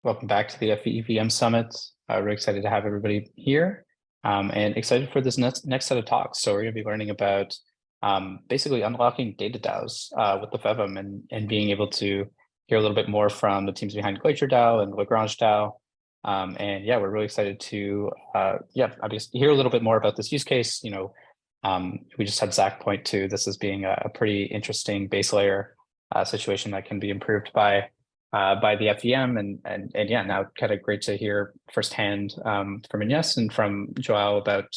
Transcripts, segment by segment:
Welcome back to the FEVM Summit. We're excited to have everybody here and excited for this next set of talks. So we're going to be learning about basically unlocking DataDAOs with the FEVM and being able to hear a little bit more from the teams behind GlacierDAO and LagrangeDAO. And yeah, we're really excited to obviously hear a little bit more about this use case. We just had Zach point to this as being a pretty interesting base layer situation that can be improved by the FEM and yeah, now kind of great to hear firsthand from Ines and from João about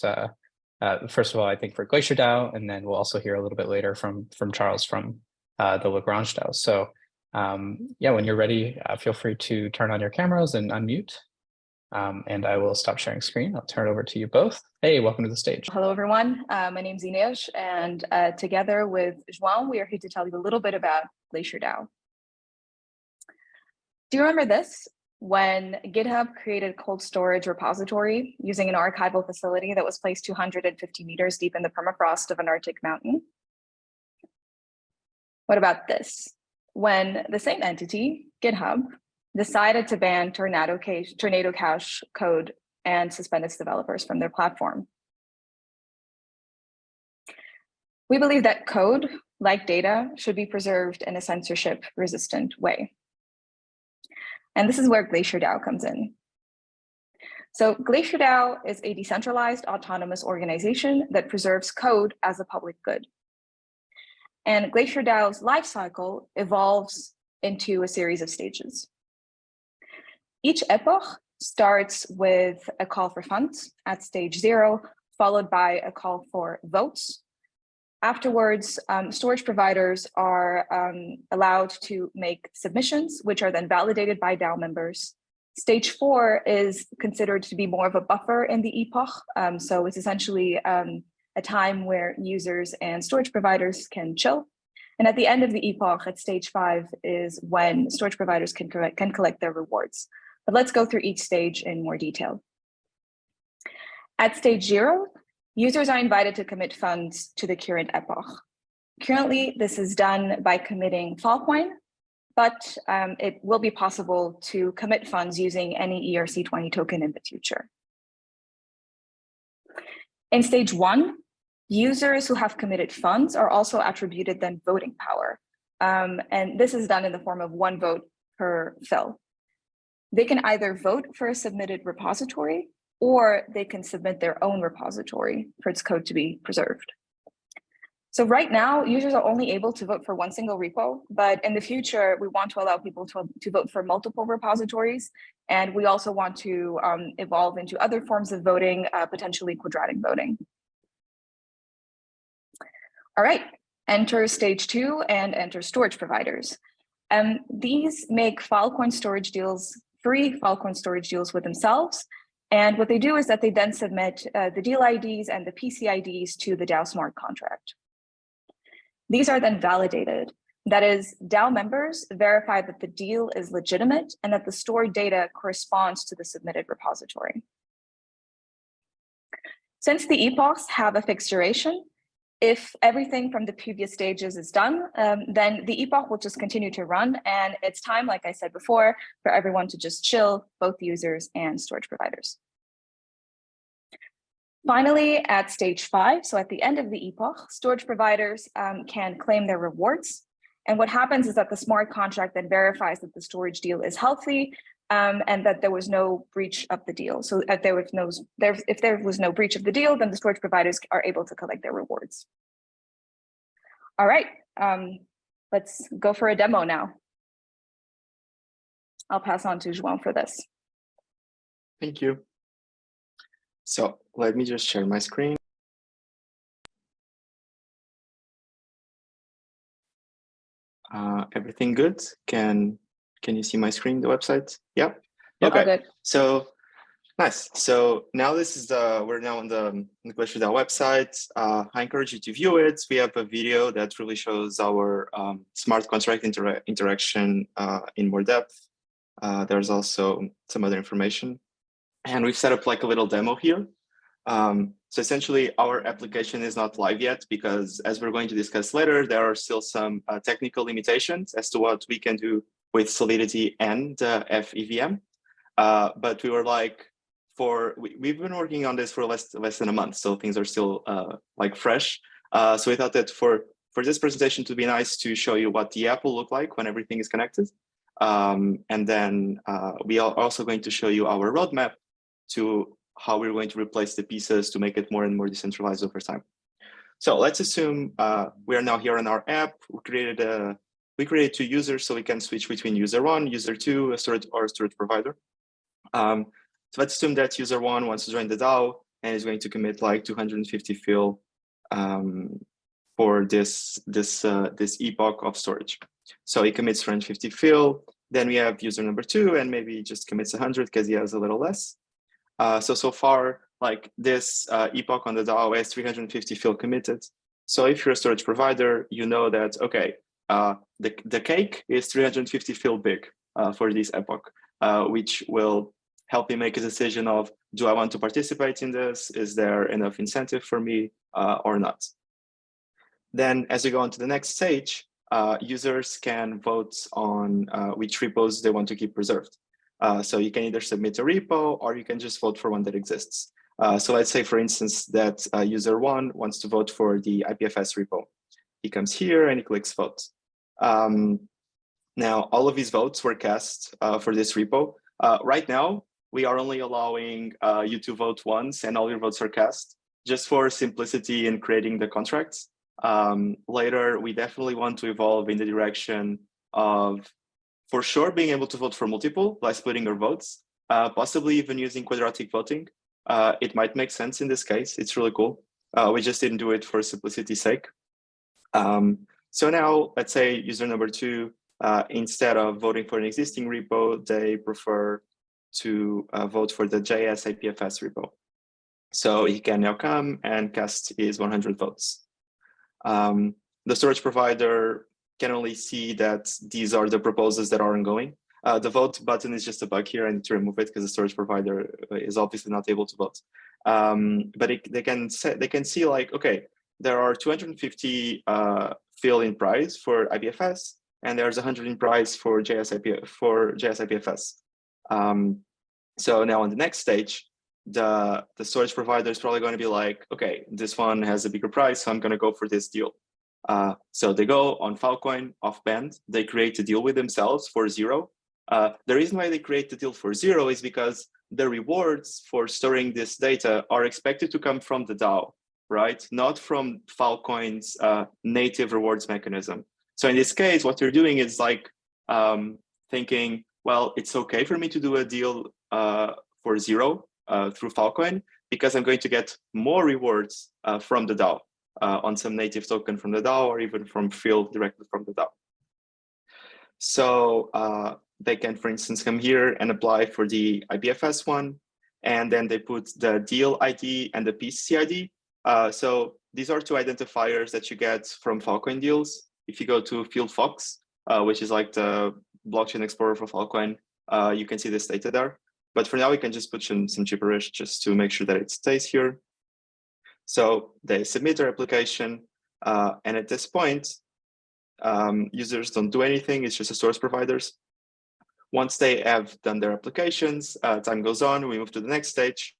first of all, I think for GlacierDAO, and then we'll also hear a little bit later from Charles from the LagrangeDAO. So yeah, when you're ready, feel free to turn on your cameras and unmute. And I will stop sharing screen. I'll turn it over to you both. Hey, welcome to the stage. Hello, everyone. My name's Ines, and together with João, we are here to tell you a little bit about GlacierDAO. Do you remember this? When GitHub created a cold storage repository using an archival facility that was placed 250 meters deep in the permafrost of an Arctic mountain? What about this? When the same entity, GitHub, decided to ban Tornado Cache code and suspend its developers from their platform. We believe that code, like data, should be preserved in a censorship-resistant way. And this is where GlacierDAO comes in. So GlacierDAO is a decentralized autonomous organization that preserves code as a public good. And GlacierDAO's lifecycle evolves into a series of stages. Each epoch starts with a call for funds at stage 0, followed by a call for votes. Afterwards, storage providers are allowed to make submissions, which are then validated by DAO members. Stage 4 is considered to be more of a buffer in the epoch. So it's essentially a time where users and storage providers can chill. And at the end of the epoch, at stage 5, is when storage providers can collect their rewards. But let's go through each stage in more detail. At stage 0, users are invited to commit funds to the current epoch. Currently, this is done by committing Filecoin, but it will be possible to commit funds using any ERC20 token in the future. In stage 1, users who have committed funds are also attributed then voting power. And this is done in the form of 1 vote per fill. They can either vote for a submitted repository, or they can submit their own repository for its code to be preserved. So right now, users are only able to vote for 1 single repo, but in the future, we want to allow people to vote for multiple repositories. And we also want to evolve into other forms of voting, potentially quadratic voting. All right, enter stage 2 and enter storage providers. These make Filecoin storage deals, free Filecoin storage deals with themselves. And what they do is that they then submit the deal IDs and the PC IDs to the DAO smart contract. These are then validated. That is, DAO members verify that the deal is legitimate and that the stored data corresponds to the submitted repository. Since the epochs have a fixed duration, if everything from the previous stages is done, then the epoch will just continue to run, and it's time, like I said before, for everyone to just chill, both users and storage providers. Finally, at stage 5, so at the end of the epoch, storage providers can claim their rewards. And what happens is that the smart contract then verifies that the storage deal is healthy and that there was no breach of the deal. So if there was no breach of the deal, then the storage providers are able to collect their rewards. All right, let's go for a demo now. I'll pass on to João for this. Thank you. So let me just share my screen. Everything good? Can you see my screen, the website? Yeah. Okay. So nice. So now this is we're now on the GlacierDAO website. I encourage you to view it. We have a video that really shows our smart contract interaction in more depth. There's also some other information, and we've set up like a little demo here. So essentially, our application is not live yet because, as we're going to discuss later, there are still some technical limitations as to what we can do with Solidity and FEVM. But we were like, we've been working on this for less than a month, so things are still like fresh. So we thought that for this presentation to be nice to show you what the app will look like when everything is connected. And then we are also going to show you our roadmap to how we're going to replace the pieces to make it more and more decentralized over time. So let's assume we are now here on our app. We created 2 users so we can switch between user 1, user 2, a storage provider. So let's assume that user 1 wants to join the DAO and is going to commit like 250 fil for this epoch of storage. So he commits 250 fil. Then we have user number 2, and maybe he just commits 100 because he has a little less. So far, like this epoch on the DAO has 350 fil committed. So if you're a storage provider, you know that, okay, the cake is 350 fil big for this epoch, which will help me make a decision of, do I want to participate in this? Is there enough incentive for me or not? Then as we go on to the next stage, users can vote on which repos they want to keep preserved. So you can either submit a repo or you can just vote for one that exists. So let's say, for instance, that user 1 wants to vote for the IPFS repo. He comes here and he clicks vote. Now, all of his votes were cast for this repo. Right now, we are only allowing you to vote once and all your votes are cast, just for simplicity in creating the contracts. Later, we definitely want to evolve in the direction of, for sure, being able to vote for multiple by splitting your votes, possibly even using quadratic voting. It might make sense in this case. It's really cool. We just didn't do it for simplicity's sake. So now, let's say user number 2, instead of voting for an existing repo, they prefer to vote for the JS IPFS repo. So he can now come and cast his 100 votes. The storage provider can only see that these are the proposals that are ongoing. The vote button is just a bug here. I need to remove it because the storage provider is obviously not able to vote. But they can see like, okay, there are 250 fil in price for IPFS, and there's 100 in price for JS IPFS. So now on the next stage, the storage provider is probably going to be like, okay, this one has a bigger price, so I'm going to go for this deal. So they go on Filecoin off band, they create a deal with themselves for 0. The reason why they create the deal for 0 is because the rewards for storing this data are expected to come from the DAO, right? Not from Filecoin's native rewards mechanism. So in this case, what you're doing is like thinking, well, it's okay for me to do a deal for 0 through Filecoin because I'm going to get more rewards from the DAO on some native token from the DAO or even from fil directly from the DAO. So they can, for instance, come here and apply for the IPFS one, and then they put the deal ID and the PCC ID. So these are 2 identifiers that you get from Filecoin deals. If you go to FieldFox, which is like the blockchain explorer for Filecoin, you can see this data there. But for now, we can just put some gibberish just to make sure that it stays here. So they submit their application, and at this point, users don't do anything. It's just the source providers. Once they have done their applications, time goes on, we move to the next stage.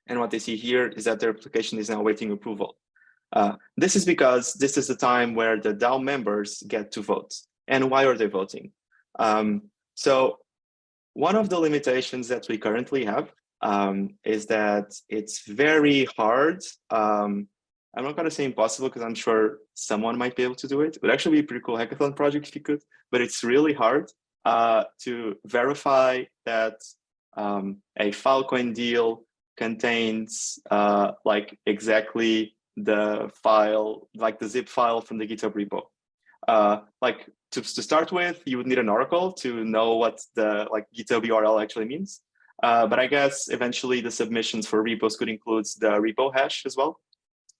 And what they see here is that their application is now awaiting approval. This is because this is the time where the DAO members get to vote. And why are they voting? So one of the limitations that we currently have is that it's very hard. I'm not going to say impossible because I'm sure someone might be able to do it. It would actually be a pretty cool hackathon project if you could, but it's really hard to verify that a Filecoin deal contains like exactly the file, like the zip file from the GitHub repo. Like to start with, you would need an oracle to know what the like GitHub URL actually means. But I guess eventually the submissions for repos could include the repo hash as well.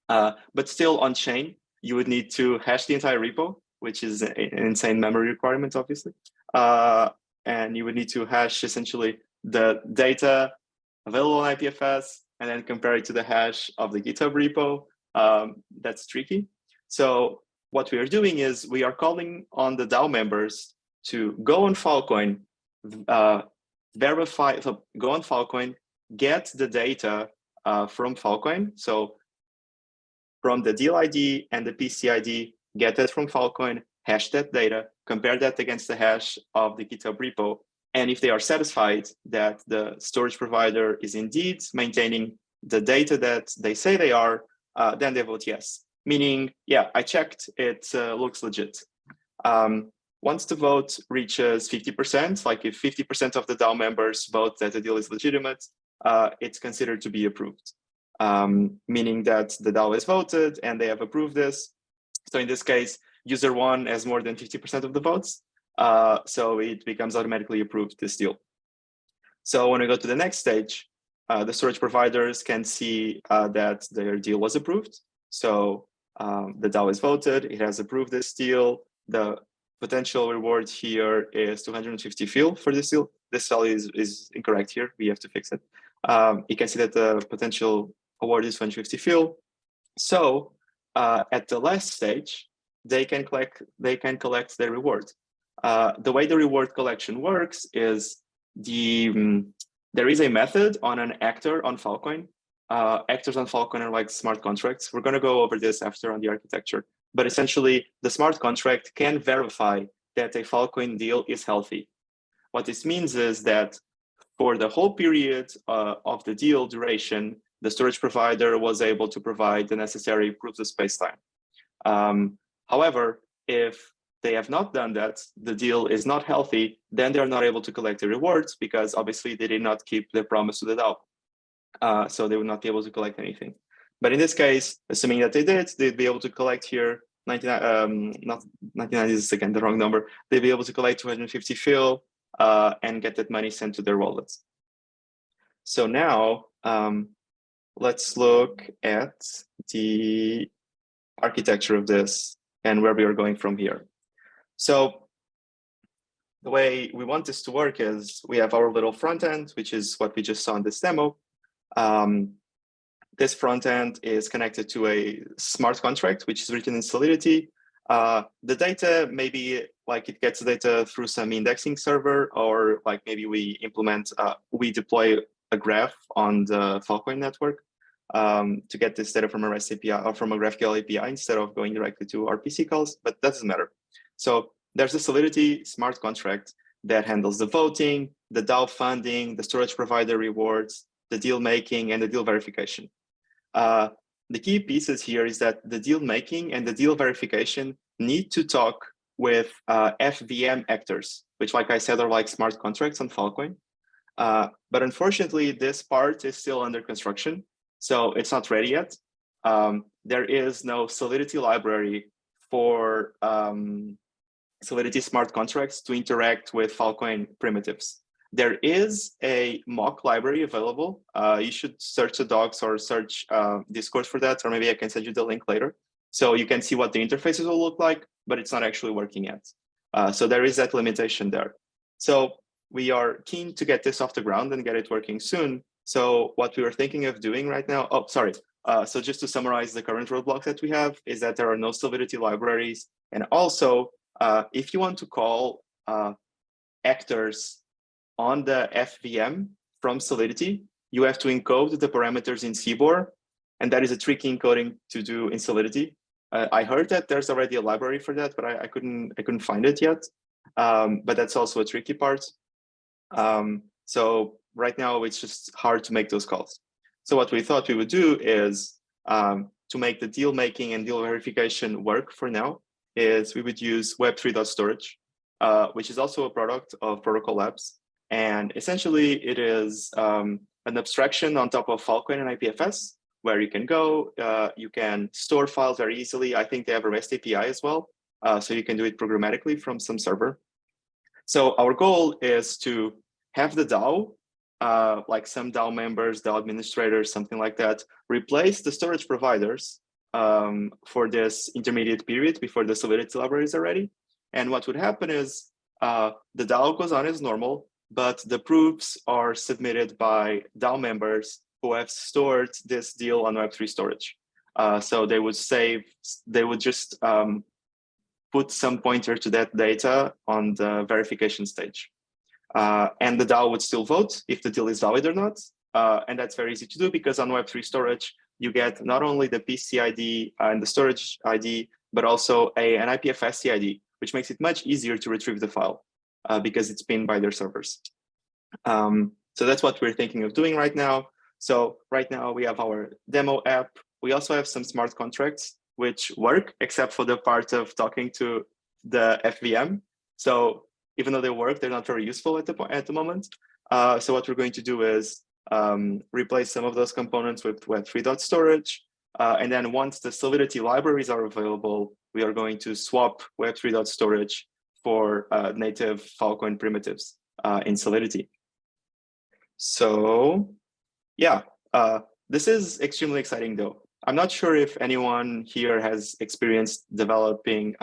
But still on chain, you would need to hash the entire repo, which is an insane memory requirement, obviously. And you would need to hash essentially the data available on IPFS and then compare it to the hash of the GitHub repo. That's tricky. So what we are doing is we are calling on the DAO members to go on Filecoin verify, so go on Filecoin, get the data from Filecoin. So from the deal ID and the PC ID, get that from Filecoin, hash that data, compare that against the hash of the GitHub repo. And if they are satisfied that the storage provider is indeed maintaining the data that they say they are, then they vote yes. Meaning, yeah, I checked, it looks legit. Once the vote reaches 50%, like if 50% of the DAO members vote that the deal is legitimate, it's considered to be approved. Meaning that the DAO is voted and they have approved this. So in this case, user one has more than 50% of the votes. So it becomes automatically approved, this deal. So when we go to the next stage, the storage providers can see that their deal was approved. So the DAO is voted, it has approved this deal. The potential reward here is 250 FIL for this deal. This value is incorrect here, we have to fix it. You can see that the potential award is 250 FIL. So at the last stage, they can collect their reward. The way the reward collection works is there is a method on an actor on Filecoin. Actors on Filecoin are like smart contracts. We're going to go over this after on the architecture. But essentially, the smart contract can verify that a Filecoin deal is healthy. What this means is that for the whole period of the deal duration, the storage provider was able to provide the necessary proofs of space-time. However, if they have not done that, the deal is not healthy, then they're not able to collect the rewards because obviously they did not keep their promise to the DAO. So they would not be able to collect anything. But in this case, assuming that they did, they'd be able to collect here 99, not 99 is again the wrong number. They'd be able to collect 250 FIL and get that money sent to their wallets. So now let's look at the architecture of this and where we are going from here. So the way we want this to work is we have our little front end, which is what we just saw in this demo. This front end is connected to a smart contract, which is written in Solidity. The data, maybe like it gets data through some indexing server, or like maybe we deploy a graph on the Filecoin network to get this data from a REST API or from a GraphQL API instead of going directly to RPC calls, but that doesn't matter. So there's a Solidity smart contract that handles the voting, the DAO funding, the storage provider rewards, the deal making, and the deal verification. The key pieces here is that the deal making and the deal verification need to talk with FVM actors, which, like I said, are like smart contracts on Filecoin. But unfortunately, this part is still under construction, so it's not ready yet. There is no Solidity library for Solidity smart contracts to interact with Filecoin primitives. There is a mock library available. You should search the docs or search Discord for that, or maybe I can send you the link later. So you can see what the interfaces will look like, but it's not actually working yet. So there is that limitation there. So we are keen to get this off the ground and get it working soon. So what we were thinking of doing right now, so just to summarize the current roadblocks that we have is that there are no Solidity libraries. And also, if you want to call actors on the FVM from Solidity, you have to encode the parameters in CBOR, and that is a tricky encoding to do in Solidity. I heard that there's already a library for that, but I couldn't find it yet. But that's also a tricky part. So right now it's just hard to make those calls. So what we thought we would do is to make the deal making and deal verification work for now is we would use web3.storage, which is also a product of Protocol Labs. And essentially it is an abstraction on top of Filecoin and IPFS, where you can go, you can store files very easily. I think they have a REST API as well. So you can do it programmatically from some server. So our goal is to have the DAO, like some DAO members, DAO administrators, something like that, replace the storage providers for this intermediate period before the Solidity libraries are ready. And what would happen is the DAO goes on as normal, but the proofs are submitted by DAO members who have stored this deal on Web3 storage. So they would just put some pointer to that data on the verification stage. And the DAO would still vote if the deal is valid or not. And that's very easy to do because on Web3 storage, you get not only the PC ID and the storage ID, but also an IPFS ID, which makes it much easier to retrieve the file because it's pinned by their servers. So that's what we're thinking of doing right now. So right now we have our demo app. We also have some smart contracts which work, except for the part of talking to the FVM. So even though they work, they're not very useful at the moment. So what we're going to do is replace some of those components with Web3.storage. And then once the Solidity libraries are available, we are going to swap Web3.storage for native Filecoin primitives in Solidity. So yeah, this is extremely exciting though. I'm not sure if anyone here has experienced developing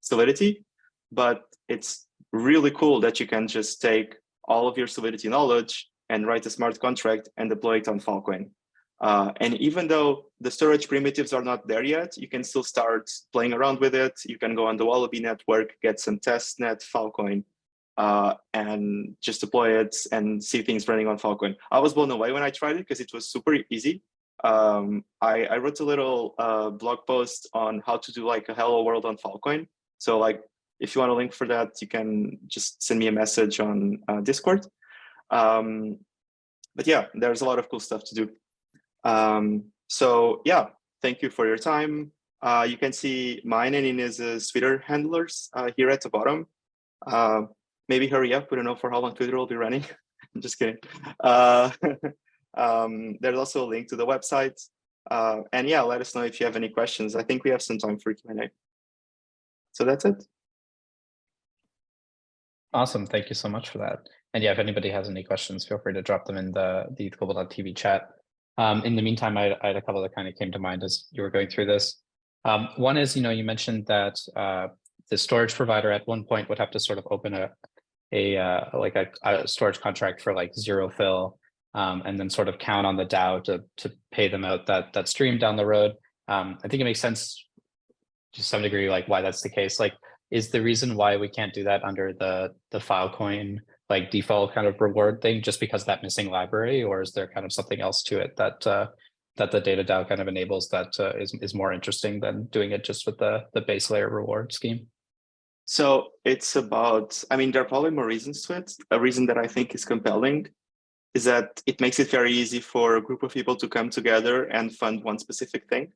Solidity, but it's really cool that you can just take all of your Solidity knowledge and write a smart contract and deploy it on Filecoin. And even though the storage primitives are not there yet, you can still start playing around with it. You can go on the Wallaby network, get some testnet Filecoin, and just deploy it and see things running on Filecoin. I was blown away when I tried it because it was super easy. I wrote a little blog post on how to do like a hello world on Filecoin. So like, if you want a link for that, you can just send me a message on Discord. But yeah, there's a lot of cool stuff to do. So yeah, thank you for your time. You can see mine and Ines's Twitter handlers here at the bottom. Maybe hurry up, we don't know for how long Twitter will be running. I'm just kidding. There's also a link to the website. And yeah, let us know if you have any questions. I think we have some time for Q&A. So that's it. Awesome, thank you so much for that. And yeah, if anybody has any questions, feel free to drop them in the global.tv chat. In the meantime, I had a couple that kind of came to mind as you were going through this. One is, you mentioned that the storage provider at one point would have to sort of open a storage contract for like zero fill, and then sort of count on the DAO to pay them out that stream down the road. I think it makes sense to some degree, like why that's the case. Like, is the reason why we can't do that under the Filecoin like default kind of reward thing just because that missing library, or is there kind of something else to it that that the DataDAO kind of enables that is more interesting than doing it just with the base layer reward scheme? So it's about, I mean, there are probably more reasons to it. A reason that I think is compelling is that it makes it very easy for a group of people to come together and fund one specific thing,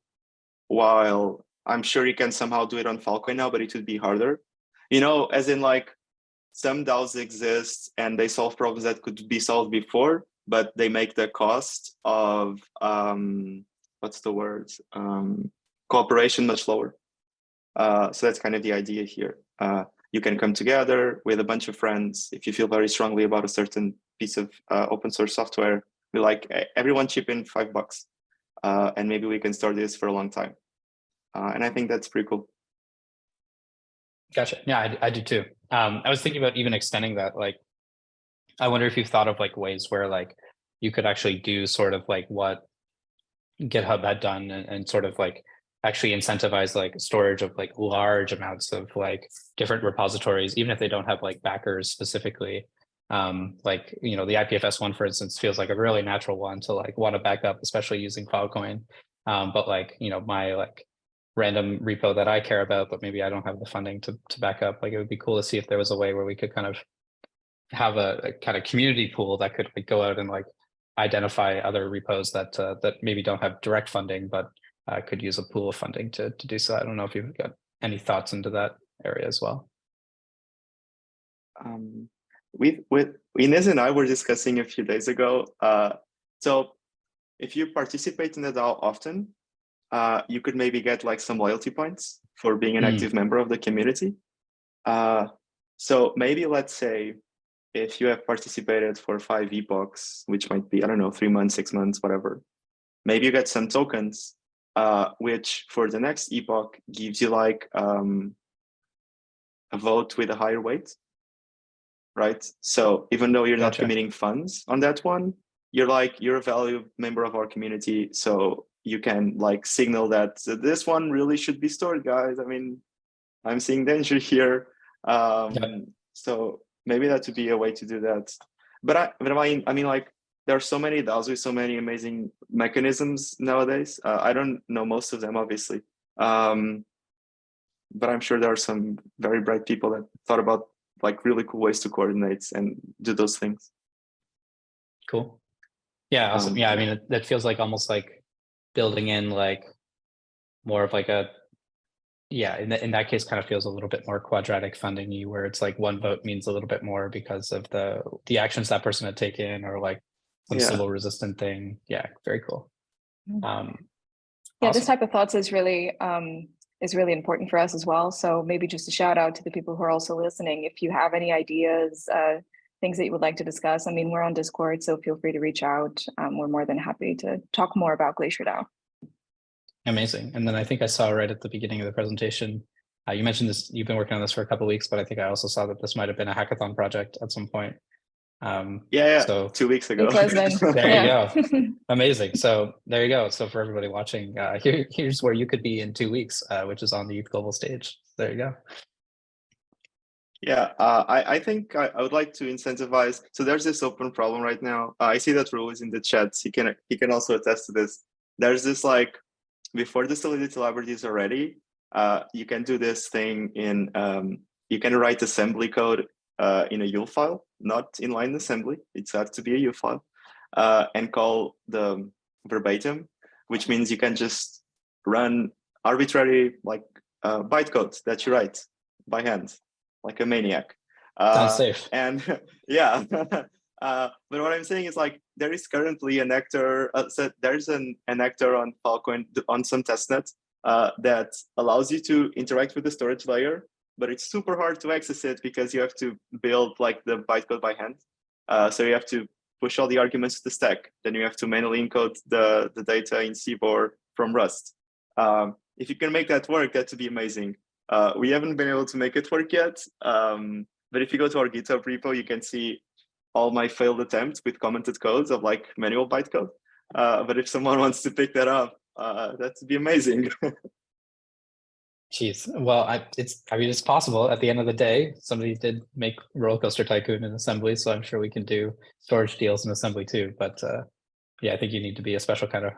while I'm sure you can somehow do it on Filecoin now, but it would be harder. As in like some DAOs exist and they solve problems that could be solved before, but they make the cost of, what's the word? Cooperation much lower. So that's kind of the idea here. You can come together with a bunch of friends. If you feel very strongly about a certain piece of open source software, we like everyone chip in $5, and maybe we can start this for a long time. And I think that's pretty cool. Gotcha. Yeah, I do too. I was thinking about even extending that. Like, I wonder if you've thought of like ways where like you could actually do sort of like what GitHub had done and sort of like actually incentivize like storage of like large amounts of like different repositories, even if they don't have like backers specifically. Like, the IPFS one, for instance, feels like a really natural one to like want to back up, especially using Filecoin. But like, my like random repo that I care about, but maybe I don't have the funding to back up. Like, it would be cool to see if there was a way where we could kind of have a kind of community pool that could like go out and like identify other repos that that maybe don't have direct funding, but could use a pool of funding to do so. I don't know if you've got any thoughts into that area as well. With Ines and I were discussing a few days ago. So if you participate in the DAO often, you could maybe get like some loyalty points for being an active member of the community. So maybe let's say if you have participated for 5 epochs, which might be, I don't know, 3 months, 6 months, whatever, maybe you get some tokens, which for the next epoch gives you like a vote with a higher weight, right? So even though you're not committing funds on that one, you're a valued member of our community. So you can like signal that this one really should be stored, guys. I mean, I'm seeing danger here. So maybe that would be a way to do that. But I mean, like, there are so many DAOs with so many amazing mechanisms nowadays. I don't know most of them, obviously. But I'm sure there are some very bright people that thought about like really cool ways to coordinate and do those things. Cool. Yeah, awesome. Yeah, I mean, that feels like almost like building in like more of like a, yeah, in that case kind of feels a little bit more quadratic funding you, where it's like one vote means a little bit more because of the actions that person had taken, or like some civil resistant thing. Yeah, very cool. Yeah, awesome. This type of thoughts is really important for us as well. So maybe just a shout out to the people who are also listening. If you have any ideas, things that you would like to discuss, I mean, we're on Discord, so feel free to reach out. We're more than happy to talk more about GlacierDAO. Amazing. And then I think I saw right at the beginning of the presentation, you mentioned this, you've been working on this for a couple of weeks, but I think I also saw that this might have been a hackathon project at some point. So 2 weeks ago. There you go. Amazing. So there you go. So for everybody watching, here's where you could be in 2 weeks, which is on the Youth Global stage. There you go. Yeah, I think I would like to incentivize. So there's this open problem right now. I see that Rule is in the chat. He can also attest to this. There's this like, before the Solidity libraries are ready, you can do this thing in, you can write assembly code in a UL file, not inline assembly. It has to be a UL file, and call the verbatim, which means you can just run arbitrary like bytecode that you write by hand, like a maniac. Sounds safe. And yeah, but what I'm saying is like there is currently an actor. So there's an actor on Filecoin on some testnet that allows you to interact with the storage layer, but it's super hard to access it because you have to build like the bytecode by hand. So you have to push all the arguments to the stack. Then you have to manually encode the data in CBOR from Rust. If you can make that work, that would be amazing. We haven't been able to make it work yet. But if you go to our GitHub repo, you can see all my failed attempts with commented codes of like manual bytecode. But if someone wants to pick that up, that would be amazing. Jeez. Well, I mean, it's possible. At the end of the day, somebody did make Roller Coaster Tycoon in assembly, so I'm sure we can do storage deals in assembly too. But yeah, I think you need to be a special kind of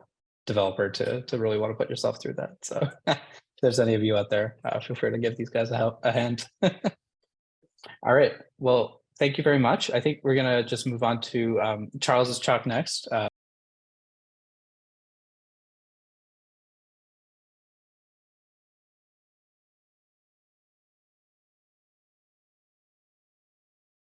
developer to really want to put yourself through that. So if there's any of you out there, feel free to give these guys a hand. All right. Well, thank you very much. I think we're gonna just move on to Charles's talk next.